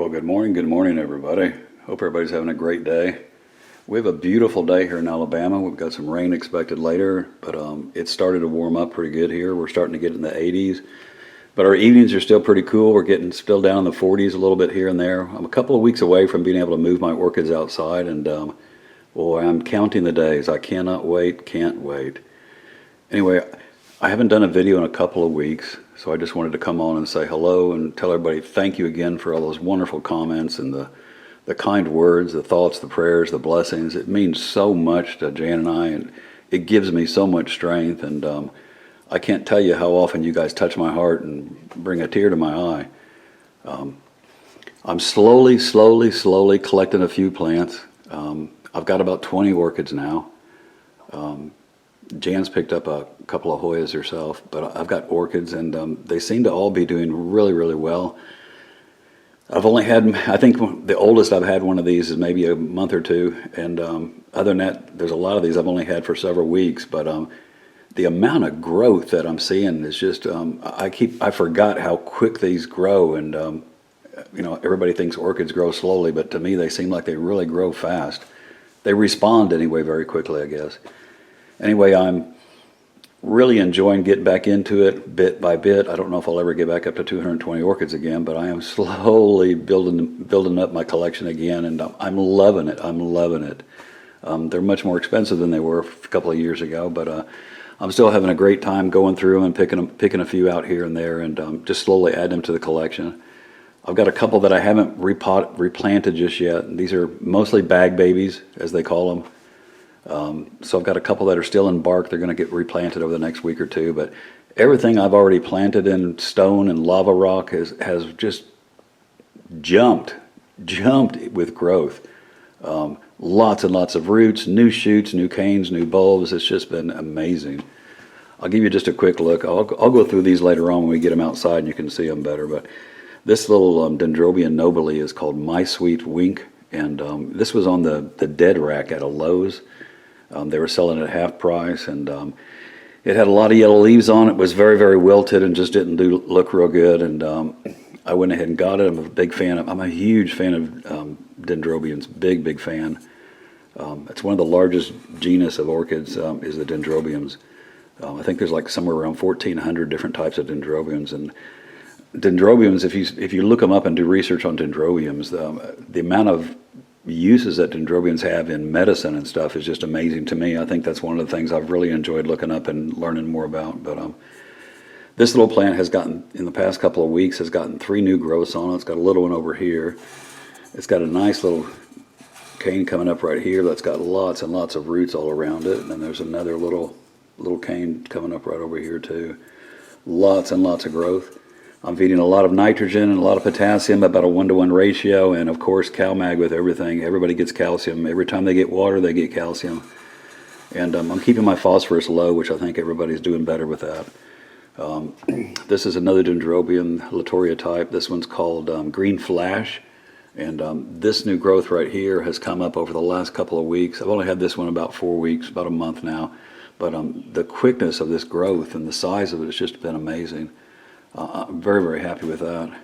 Well, good morning, everybody. Hope everybody's having a great day. We have a beautiful day here in Alabama. We've got some rain expected later, but it started to warm up pretty good here. We're starting to get in the 80s, but our evenings are still pretty cool. We're getting still down in the 40s a little bit here and there. I'm a couple of weeks away from being able to move my orchids outside, and boy, I'm counting the days. I cannot wait, can't wait. Anyway, I haven't done a video in a couple of weeks, so I just wanted to come on and say hello and tell everybody thank you again for all those wonderful comments and the kind words, the thoughts, the prayers, the blessings. It means so much to Jan and I, and it gives me so much strength, and I can't tell you how often you guys touch my heart and bring a tear to my eye. I'm slowly collecting a few plants. I've got about 20 orchids now. Jan's picked up a couple of Hoyas herself, but I've got orchids, and they seem to all be doing really well. I've only had, I think the oldest I've had one of these is maybe a month or two, and other than that, there's a lot of these I've only had for several weeks, but the amount of growth that I'm seeing is just, I forgot how quick these grow, and you know, everybody thinks orchids grow slowly, but to me they seem like they really grow fast. They respond anyway very quickly, I guess. Anyway, I'm really enjoying getting back into it bit by bit. I don't know if I'll ever get back up to 220 orchids again, but I am slowly building up my collection again, and I'm loving it. I'm loving it. They're much more expensive than they were a couple of years ago, but I'm still having a great time going through them and picking a few out here and there, and just slowly add them to the collection. I've got a couple that I haven't replanted just yet, and these are mostly bag babies, as they call them. So I've got a couple that are still in bark. They're going to get replanted over the next week or two, but everything I've already planted in stone and lava rock has just jumped with growth. Lots and lots of roots, new shoots, new canes, new bulbs. It's just been amazing. I'll give you just a quick look. I'll go through these later on when we get them outside and you can see them better, but this little Dendrobium nobile is called My Sweet Wink, and this was on the dead rack at a Lowe's. They were selling it at half price, and it had a lot of yellow leaves on it. It was very wilted and just didn't look real good, and I went ahead and got it. I'm a huge fan of Dendrobiums, big fan. It's one of the largest genus of orchids, is the Dendrobiums. I think there's like somewhere around 1,400 different types of Dendrobiums, and Dendrobiums, if you look them up and do research on Dendrobiums, the amount of uses that Dendrobiums have in medicine and stuff is just amazing to me. I think that's one of the things I've really enjoyed looking up and learning more about. But this little plant has gotten, in the past couple of weeks, has gotten 3 new growths on it. It's got a little one over here. It's got a nice little cane coming up right here that's got lots and lots of roots all around it. And then there's another little cane coming up right over here too. Lots and lots of growth. I'm feeding a lot of nitrogen and a lot of potassium, about a 1-to-1 ratio, and of course CalMag with everything. Everybody gets calcium. Every time they get water, they get calcium. And I'm keeping my phosphorus low, which I think everybody's doing better with that. This is another Dendrobium, Latoria type. This one's called Green Flash, and this new growth right here has come up over the last couple of weeks. I've only had this one about 4 weeks, about a month now, but the quickness of this growth and the size of it has just been amazing. I'm very happy with that.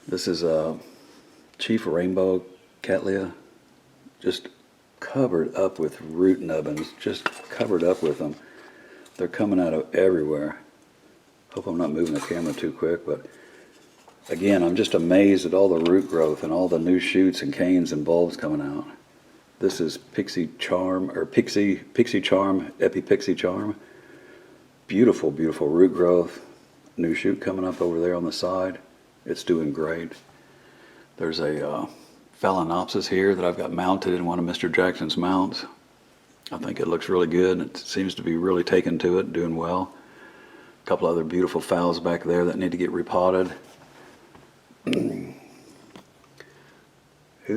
This is a Chief Rainbow Cattleya, just covered up with root nubbins, just covered up with them. They're coming out of everywhere. Hope I'm not moving the camera too quick, but again, I'm just amazed at all the root growth and all the new shoots and canes and bulbs coming out. This is Pixie Charm, or Pixie Charm, Pixie Charm. Beautiful root growth. New shoot coming up over there on the side. It's doing great. There's a Phalaenopsis here that I've got mounted in one of Mr. Jackson's mounts. I think it looks really good. It seems to be really taken to it, doing well. A couple other beautiful phals back there that need to get repotted. Who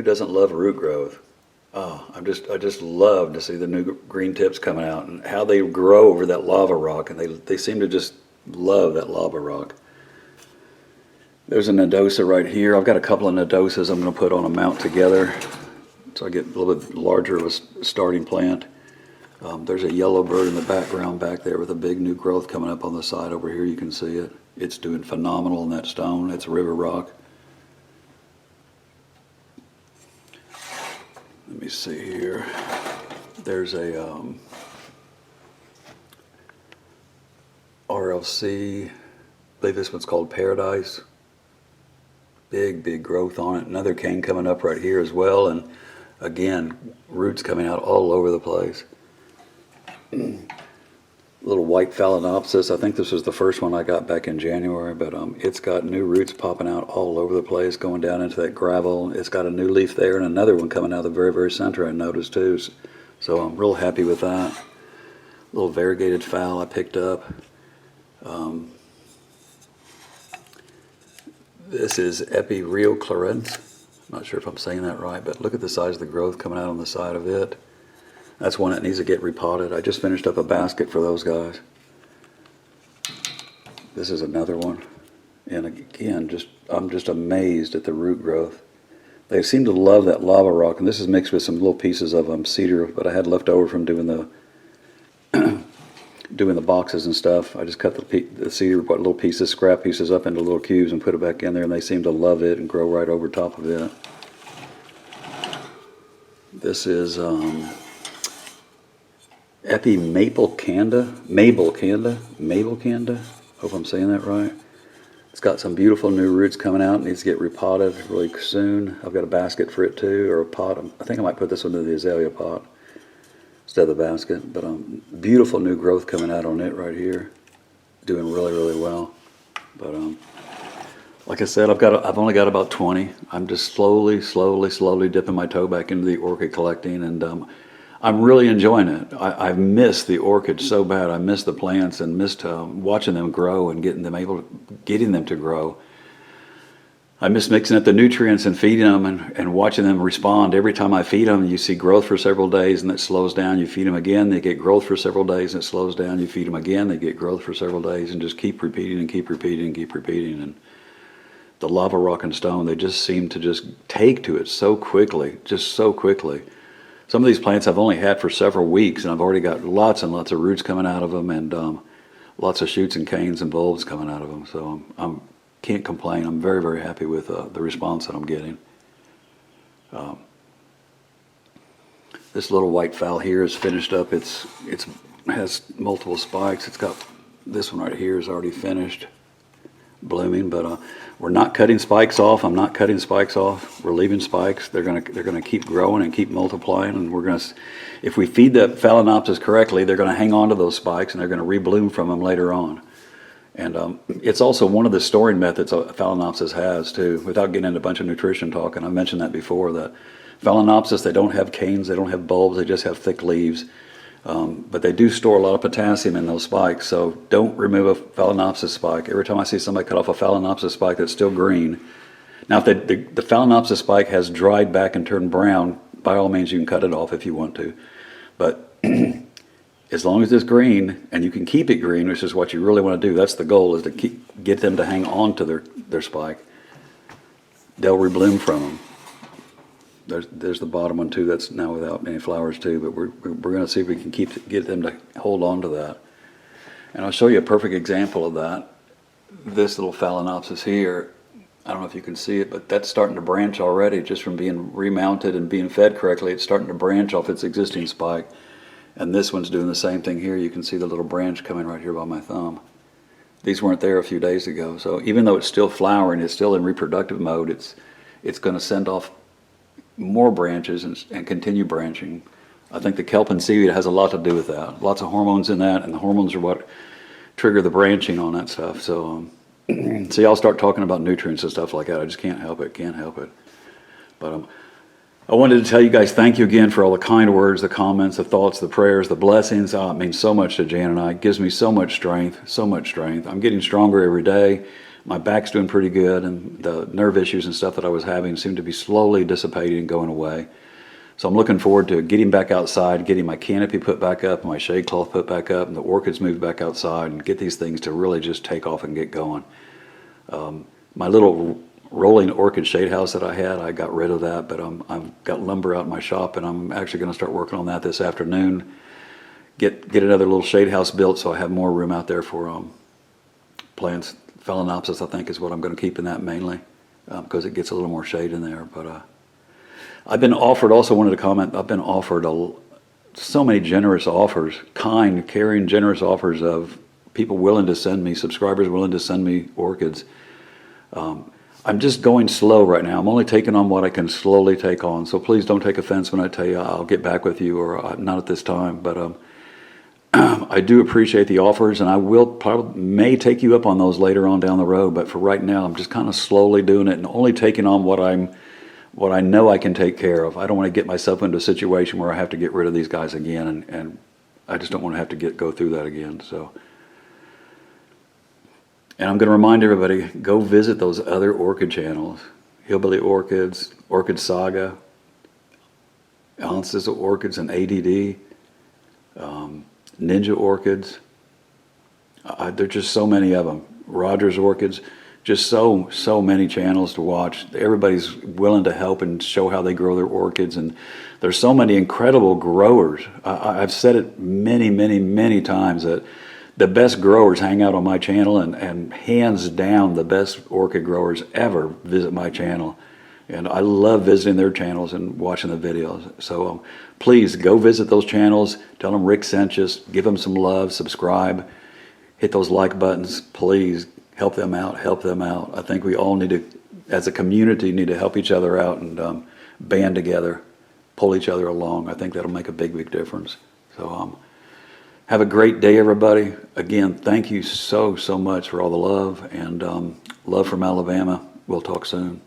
doesn't love root growth? Oh, I just love to see the new green tips coming out and how they grow over that lava rock, and they seem to just love that lava rock. There's a nodosa right here. I've got a couple of nodosas I'm going to put on a mount together so I get a little bit larger of a starting plant. There's a yellow bird in the background back there with a big new growth coming up on the side over here. You can see it. It's doing phenomenal in that stone. It's river rock. Let me see here. There's a RLC. I believe this one's called Paradise. Big growth on it. Another cane coming up right here as well. And again, roots coming out all over the place. Little white Phalaenopsis. I think this was the first one I got back in January, but it's got new roots popping out all over the place, going down into that gravel. It's got a new leaf there and another one coming out of the very center I noticed too. So I'm real happy with that. Little variegated phal I picked up. This is Epireal Clarence. I'm not sure if I'm saying that right, but look at the size of the growth coming out on the side of it. That's one that needs to get repotted. I just finished up a basket for those guys. This is another one. And again, I'm just amazed at the root growth. They seem to love that lava rock, and this is mixed with some little pieces of cedar, but I had left over from doing the doing the boxes and stuff. I just cut the cedar, put little pieces, scrap pieces up into little cubes and put it back in there, and they seem to love it and grow right over top of it. This is Epi Maple Canda. Hope I'm saying that right. It's got some beautiful new roots coming out. It needs to get repotted really soon. I've got a basket for it too, or a pot. I think I might put this one in the azalea pot instead of the basket. But beautiful new growth coming out on it right here. Doing really well. But like I said, I've only got about 20. I'm just slowly dipping my toe back into the orchid collecting, and I'm really enjoying it. I've missed the orchids so bad. I missed the plants and missed watching them grow and getting them to grow. I miss mixing up the nutrients and feeding them and watching them respond. Every time I feed them, you see growth for several days and it slows down. You feed them again, they get growth for several days and it slows down. You feed them again, they get growth for several days, and just keep repeating and keep repeating and keep repeating. And the lava rock and stone, they just seem to just take to it so quickly, just so quickly. Some of these plants I've only had for several weeks, and I've already got lots and lots of roots coming out of them, and lots of shoots and canes and bulbs coming out of them. So I can't complain. I'm very happy with the response that I'm getting. This little white phal here is finished up. It has multiple spikes. It's got this one right here is already finished blooming, but we're not cutting spikes off. I'm not cutting spikes off. We're leaving spikes. They're gonna keep growing and keep multiplying, and if we feed the Phalaenopsis correctly, they're gonna hang on to those spikes and they're gonna rebloom from them later on. And it's also one of the storing methods Phalaenopsis has too. Without getting into a bunch of nutrition talk, and I mentioned that before, that Phalaenopsis, they don't have canes, they don't have bulbs, they just have thick leaves. But they do store a lot of potassium in those spikes, so don't remove a Phalaenopsis spike. Every time I see somebody cut off a Phalaenopsis spike that's still green. Now, if the Phalaenopsis spike has dried back and turned brown, by all means you can cut it off if you want to. But as long as it's green, and you can keep it green, which is what you really want to do, that's the goal, is to get them to hang on to their spike. They'll rebloom from them. There's the bottom one too, that's now without any flowers too, but we're going to see if we can get them to hold on to that. And I'll show you a perfect example of that. This little Phalaenopsis here, I don't know if you can see it, but that's starting to branch already just from being remounted and being fed correctly. It's starting to branch off its existing spike. And this one's doing the same thing here. You can see the little branch coming right here by my thumb. These weren't there a few days ago. So even though it's still flowering, it's still in reproductive mode, it's going to send off more branches and continue branching. I think the kelp and seaweed has a lot to do with that. Lots of hormones in that, and the hormones are what trigger the branching on that stuff. So see, I'll start talking about nutrients and stuff like that. I just can't help it. But I wanted to tell you guys thank you again for all the kind words, the comments, the thoughts, the prayers, the blessings. It means so much to Jan and I. It gives me so much strength. I'm getting stronger every day. My back's doing pretty good, and the nerve issues and stuff that I was having seem to be slowly dissipating and going away. So I'm looking forward to getting back outside, getting my canopy put back up, my shade cloth put back up, and the orchids moved back outside, and get these things to really just take off and get going. My little rolling orchid shade house that I had, I got rid of that, but I've got lumber out in my shop, and I'm actually going to start working on that this afternoon. get another little shade house built so I have more room out there for plants. Phalaenopsis, I think, is what I'm going to keep in that mainly because it gets a little more shade in there. But I've been offered, also wanted to comment, I've been offered so many generous offers, kind, caring, generous offers of people willing to send me, subscribers willing to send me orchids. I'm just going slow right now. I'm only taking on what I can slowly take on. So please don't take offense when I tell you I'll get back with you or not at this time. But I do appreciate the offers, and I will probably may take you up on those later on down the road. But for right now, I'm just kind of slowly doing it and only taking on what I know I can take care of. I don't want to get myself into a situation where I have to get rid of these guys again, and I just don't want to have to go through that again. So. And I'm going to remind everybody, go visit those other orchid channels. Hillbilly Orchids, Orchid Saga, Ounces of Orchids and ADD, Ninja Orchids. There's just so many of them. Rogers Orchids, just so many channels to watch. Everybody's willing to help and show how they grow their orchids. And there's so many incredible growers. I've said it many times that the best growers hang out on my channel, and hands down the best orchid growers ever visit my channel. And I love visiting their channels and watching the videos. So please go visit those channels. Tell them Rick sent you. Give them some love. Subscribe. Hit those like buttons. Please help them out. Help them out. I think we all need to, as a community, need to help each other out and band together, pull each other along. I think that'll make a big difference. So have a great day, everybody. Again, thank you so much for all the love, and love from Alabama. We'll talk soon.